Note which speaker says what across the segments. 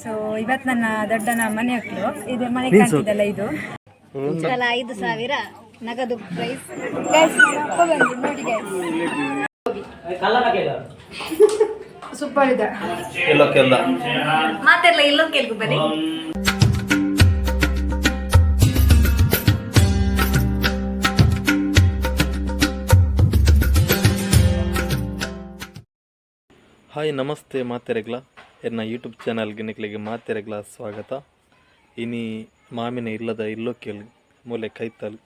Speaker 1: So ಇವತ್ತು ನನ್ನ ದೊಡ್ಡನ ಮನೆ ಮಕ್ಕಳು ಇದು ಮನೆ ಕಾಣ್ತಿದ್ದಲ್ಲ ಇದು 5,000 ನಗದು ಪ್ರೈಸ್ ನೋಡಿ ಸೂಪರ್ ಇದೆ ಮಾತೆಲ್ಲ ಇಲ್ಲೋ ಕೇಳ್ಕೊ ಬನ್ನಿ.
Speaker 2: ಹಾಯ್ ನಮಸ್ತೆ ಮಾತೆರೆಗ್ಲ ಎನ್ನ ಯೂಟ್ಯೂಬ್ ಚಾನಲ್ಗೆ ನಿಕ್ಲಿಗೆ ಮಾತೆರೆಗ್ಲ ಸ್ವಾಗತ. ಇನಿ ಮಾಮಿನ ಇಲ್ಲದ ಇಲ್ಲೊಕ್ಕೆಲ್ ಮೂಲೆ ಕೈತಲ್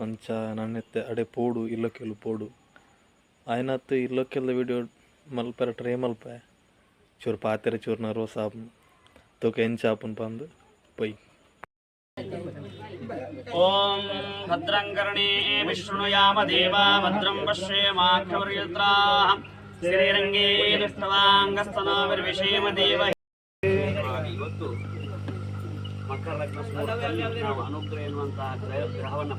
Speaker 2: ಅಂಚ ನನ್ನೆತ್ತೆ ಅಡೆ ಪೋಡು ಇಲ್ಲೊಕ್ಕೆಲು ಪೋಡು ಆಯ್ನತ್ತು ಇಲ್ಲೊಕ್ಕೆಲ್ದ ವಿಡಿಯೋ ಮಲ್ಪರ ಟ್ರೈ ಮಲ್ಪೆ ಚೂರು ಪಾತೆರೆ ಚೂರ್ನ ರೋಸ ತೂಕ ಎಂಚಾಪನ್ ಬಂದು ಪೈ.
Speaker 3: ಓಂ ಭದ್ರಂ ಕರ್ಣೇ ವಿಷ್ಣುಯಾಮ ದೇವಾ ಭದ್ರಂ ಪಶ್ಯೇಮಾಕ್ಷವರ್ಯತ್ರಾಃ ಶ್ರೀರಂಗೇ ದುಷ್ಟವಾಂಗಸ್ತನಾವಿರ್ವಿಷೇಮ ದೇವ. ಇವತ್ತು ಮಕರ ಲಗ್ನ ನಾವು ಅನುಗ್ರಹ ಎನ್ನುವಂತಹ ಗ್ರಹವನ್ನು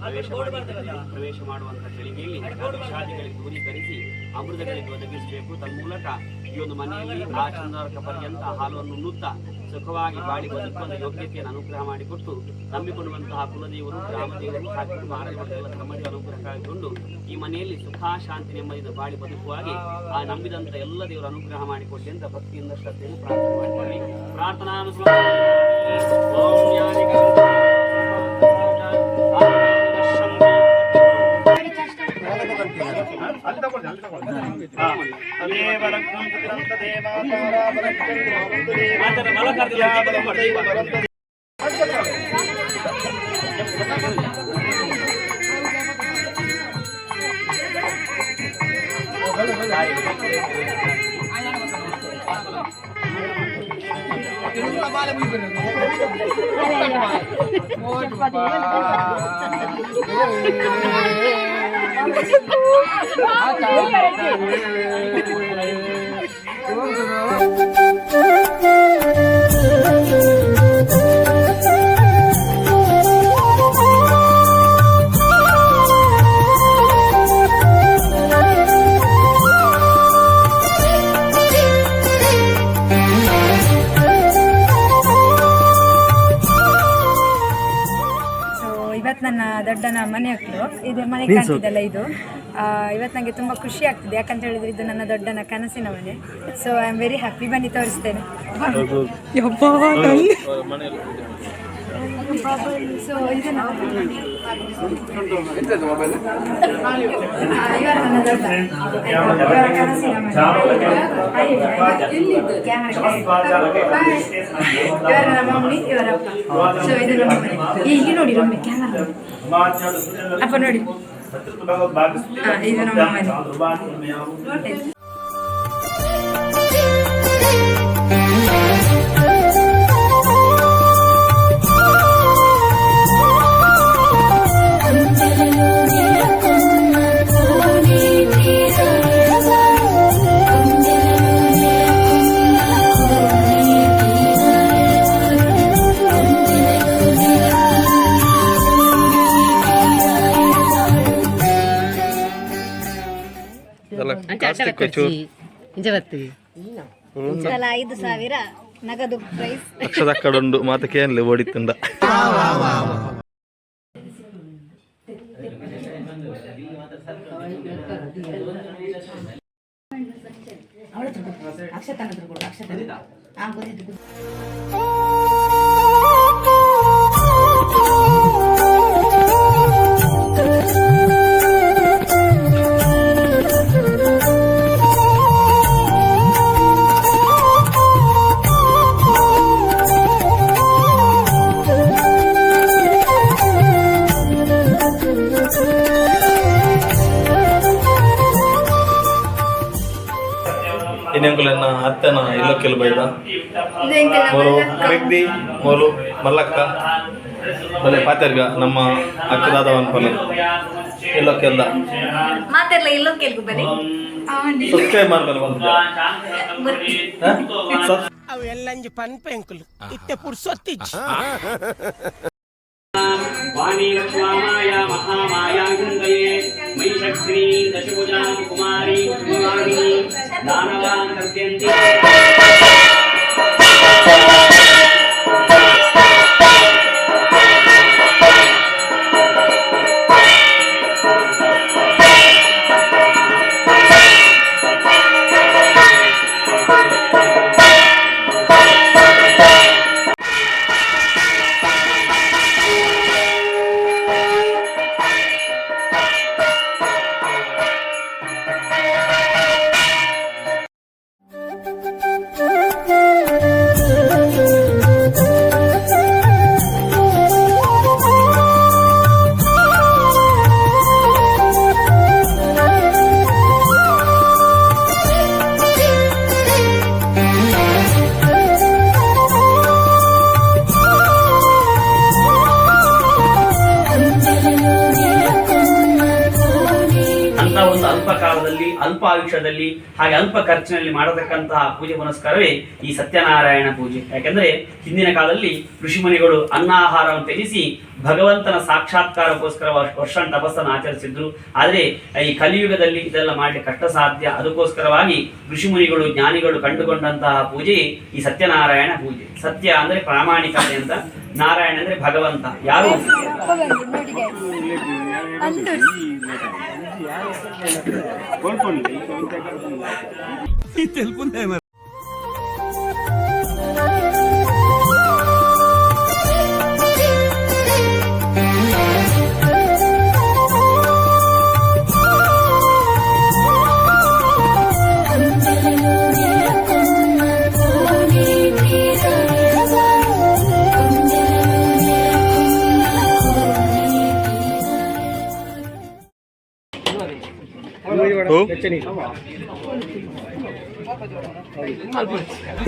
Speaker 3: ಪ್ರವೇಶ ಮಾಡುವಂತಹ ಗಳಿಗೆಯಲ್ಲಿ ವಿಷಾದಿಗಳಿಗೆ ದೂರೀಕರಿಸಿ ಅಮೃತಗಳಿಗೆ ಒದಗಿಸಬೇಕು. ತನ್ಮೂಲಕ ಈ ಒಂದು ಮನೆಯಲ್ಲಿ ಆ ಚಂದ್ರಕ ಪರ್ಯಂತ ಹಾಲನ್ನು ನುತ್ತಾ ಸುಖವಾಗಿ ಬಾಳಿ ಬದುಕುವಂತ ಯೋಗ್ಯತೆಯನ್ನು ಅನುಗ್ರಹ ಮಾಡಿಕೊಟ್ಟು ನಂಬಿಕೊಳ್ಳುವಂತಹ ಕುಲದೇವರು ಗ್ರಾಮದೇವರು ಹಾಗೂ ಮಹಾರಾಜರ ತಮ್ಮದೇ ಅನುಗ್ರಹಗೊಂಡು ಈ ಮನೆಯಲ್ಲಿ ಸುಖ ಶಾಂತಿ ನೆಮ್ಮದಿಯಿಂದ ಬಾಳಿ ಬದುಕುವಾಗಿ ಆ ನಂಬಿದಂತ ಎಲ್ಲ ದೇವರು ಅನುಗ್ರಹ ಮಾಡಿಕೊಡಿ ಅಂತ ಭಕ್ತಿಯಿಂದ ಶ್ರದ್ಧೆಯನ್ನು ಪ್ರಾರ್ಥನೆ ಮಾಡಿಕೊಳ್ಳಿ. ಪ್ರಾರ್ಥನಾ
Speaker 1: ನನ್ನ ದೊಡ್ಡನ ಮನೆ ಮಕ್ಕಳು ಇದು ಮನೆ ಕಾಣ್ತಿದ್ದಲ್ಲ ಇದು ಇವತ್ತು ನನಗೆ ತುಂಬ ಖುಷಿ ಆಗ್ತಿದೆ. ಯಾಕಂತ ಹೇಳಿದ್ರೆ ಇದು ನನ್ನ ದೊಡ್ಡನ ಕನಸಿನ ಮನೆ. So I am very happy. ಬನ್ನಿ ತೋರಿಸ್ತೇನೆ. ಸೊ ಇದು ಇವರ ನನ್ನ ದೊಡ್ಡ ಕನಸಿನ ಮನೆ. ಇವರ ನಮ್ಮ ಮಮ್ಮಿ ಇವರಪ್ಪ. ಸೊ ಇದು ನಮ್ಮ ಮನೆ. ಈಗ ನೋಡಿ ರೊಮ್ಮೆ ಕ್ಯಾಮರಾ ಅಪ್ಪ ನೋಡಿ. ಇದು ನಮ್ಮ ಮನೆ.
Speaker 3: ಅಲ್ಲ 5,000 ನಗದು ಪ್ರೈಸ್
Speaker 2: ಅಕ್ಷದಕ್ಕಡುಂಡು ಮಾತಕ್ಕೆ ಏನ್ಲಿ ಓಡಿತ್ತುಂಡ. ಇನ್ನೆಂಕುಲೆನ್ನ ಅತ್ತೆನ ಇಲ್ಲಕ್ಕೆಲ್ಲ ಬೈದ ಮೂರು ವ್ಯಕ್ತಿ ಮೂರು ಮಲ್ಲಕ್ಕ ಬಲೆ ಪಾತೆರ್ಗ ನಮ್ಮ ಅಕ್ಕದಾದವನ್ ಪಲ ಇಲ್ಲಕ್ಕೆಲ್ಲ
Speaker 1: ಮಾತೆಲ್ಲ ಇಲ್ಲಕ್ಕೆಲ್ಗೂ ಬನ್ನಿ.
Speaker 2: ಸಬ್ಸ್ಕ್ರೈಬ್ ಮಾಡ್ಕೊಂಡು
Speaker 4: ಅವೆಲ್ಲ ಪನ್ಪೆಂಕುಲು ಇತ್ತೆ ಪುರ್ಸೊತ್ತಿಜ್ಜಿ
Speaker 3: वाणी लक्ष्माया महामाया गुंदये महिषक्री दशभुजा कुमारी कुमारी दानवान् कर्त्यन्ति ಅಲ್ಪ ಆಯುಷ್ಯದಲ್ಲಿ ಹಾಗೆ ಅಲ್ಪ ಖರ್ಚಿನಲ್ಲಿ ಮಾಡತಕ್ಕಂತಹ ಪೂಜೆ ಪುನಸ್ಕಾರವೇ ಈ ಸತ್ಯನಾರಾಯಣ ಪೂಜೆ. ಯಾಕೆಂದ್ರೆ ಹಿಂದಿನ ಕಾಲದಲ್ಲಿ ಋಷಿಮುನಿಗಳು ಅನ್ನಾಹಾರವನ್ನು ತ್ಯಜಿಸಿ ಭಗವಂತನ ಸಾಕ್ಷಾತ್ಕಾರಕ್ಕೋಸ್ಕರ ವರ್ಷ ತಪಸ್ಸನ್ನು ಆಚರಿಸಿದ್ರು. ಆದರೆ ಈ ಕಲಿಯುಗದಲ್ಲಿ ಇದೆಲ್ಲ ಮಾಡಲಿಕ್ಕೆ ಕಷ್ಟ ಸಾಧ್ಯ. ಅದಕ್ಕೋಸ್ಕರವಾಗಿ ಋಷಿಮುನಿಗಳು ಜ್ಞಾನಿಗಳು ಕಂಡುಕೊಂಡಂತಹ ಪೂಜೆ ಈ ಸತ್ಯನಾರಾಯಣ ಪೂಜೆ. ಸತ್ಯ ಅಂದ್ರೆ ಪ್ರಾಮಾಣಿಕತೆ ಅಂತ, ನಾರಾಯಣ ಅಂದ್ರೆ ಭಗವಂತ. ಯಾರು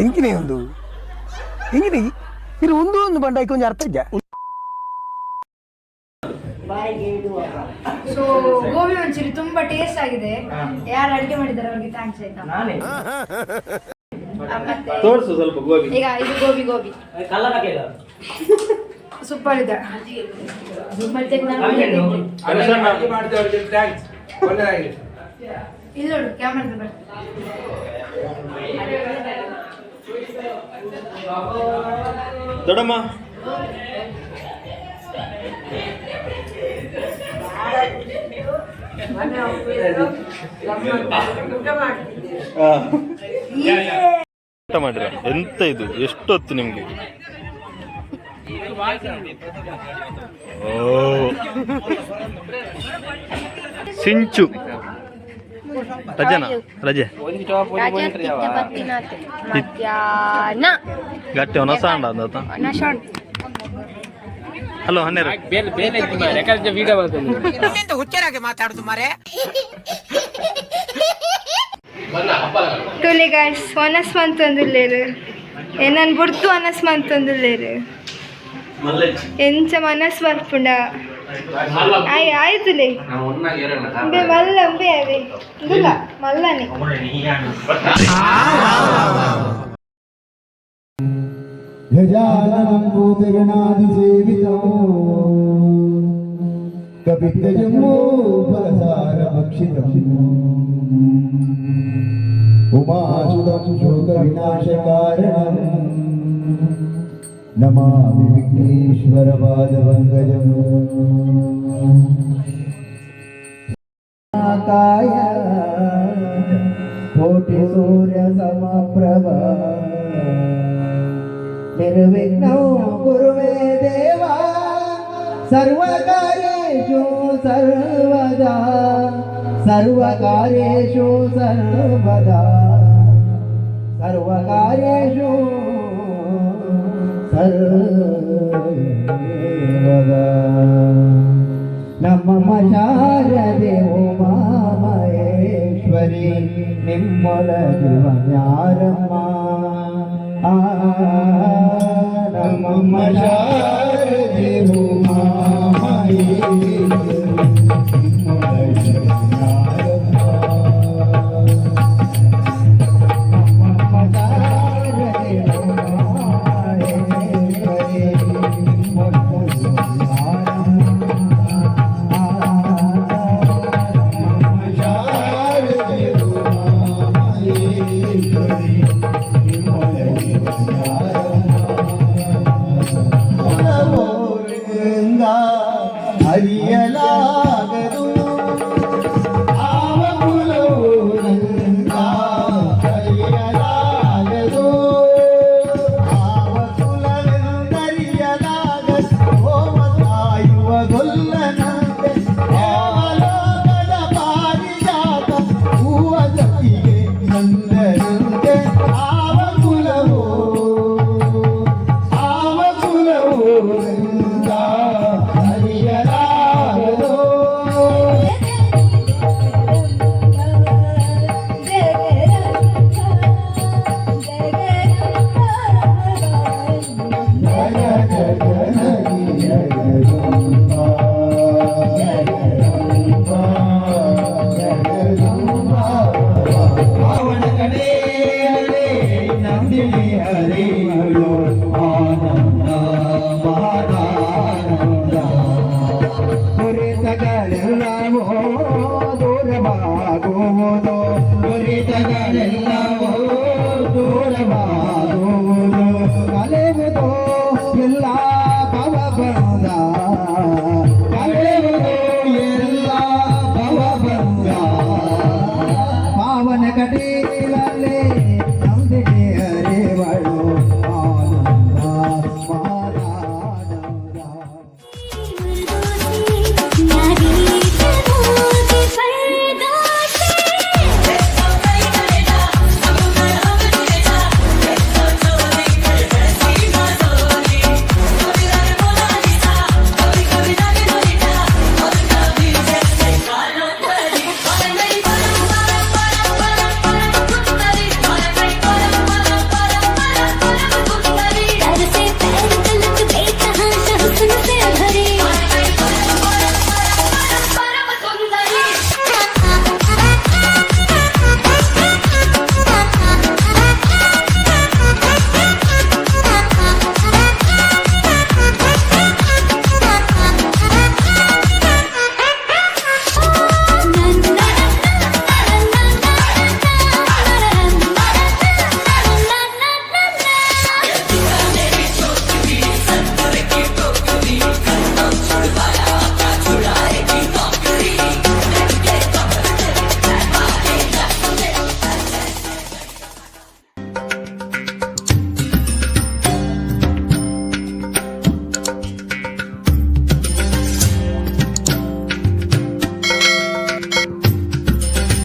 Speaker 4: ಎಂಕಿನೇ ಒಂದು ಎಂಕಿನೇ ಇದು ಒಂದು ಬಂಡಾಯ್ಕೆ ಒಂದು ಅರ್ಥ ಇದ್ದ.
Speaker 1: ಸೊ ಗೋಬಿ ಮಂಚೂರಿ ತುಂಬಾ ಟೇಸ್ಟ್ ಆಗಿದೆ. ಯಾರು ಅಡಿಗೆ ಮಾಡಿದ್ದಾರೆ ಅವ್ರಿಗೆ ಥ್ಯಾಂಕ್ಸ್ ಆಯ್ತಾ. ಮತ್ತೆ
Speaker 2: ತೋರಿಸು ಸ್ವಲ್ಪ ಗೋಬಿ.
Speaker 1: ಈಗ ಇದು ಗೋಬಿ ಸೂಪರ್ ಇದೆ. ಇಲ್ಲಿ ನೋಡು ಕ್ಯಾಮ್ರಾ
Speaker 2: ದೊಡ್ಡಮ್ಮ ಊಟ ಮಾಡಿರ ಎಂತ ಇದು ಎಷ್ಟೊತ್ತು ನಿಮ್ಗೆ? ಓ ಸಿಂಚು ರಜೆನಾ ರಜೆ ಗಟ್ಟಿ ಹೊಸ ಅಂಡ ಅಂದ ಹಲೋ ಹನ್ನೆರಡು
Speaker 4: ಹುಚ್ಚರಾಗಿ ಮಾತಾಡುದು ಮಾರೆ.
Speaker 1: ಟೋಲಿ ಗಾಯ್ಸ್ ಒನಸ್ ಮಂತೊಂದುಲ್ಲೇರು ಏನನ್ ಬುಡ್ತು ಒನಸ್ ಮಂತೊಂದುಲ್ಲೇರು ಎಂಚ ಮನಸ್ ಬರ್ಪುಂಡ ಆಯ್ ಆಯ್ತುಲೆ ಅಂಬೆ ಮಲ್ಲ ಅಂಬೆ ಅವೇ ಇಲ್ಲ ಮಲ್ಲನೆ
Speaker 5: गजाननं भूतगणादिसेवितं कपित्तजम्बूफलसारभक्षितम् उमासुतं शोकविनाशकारणं नमामि विघ्नेश्वरपादपङ्कजम् काय कोटिसूर्यसमप्रभा निर्विघ्नं कुरु मे देवा सर्वकार्येषु सर्वदा सर्वकार्येषु सर्वदा सर्वकार्येषु सर्वदा नमः शारदे उमामहेश्वरी निम्मलजिवन्यारम्म नमः शारदे उमामहेश्वरी ಮಹಾಕಾಳ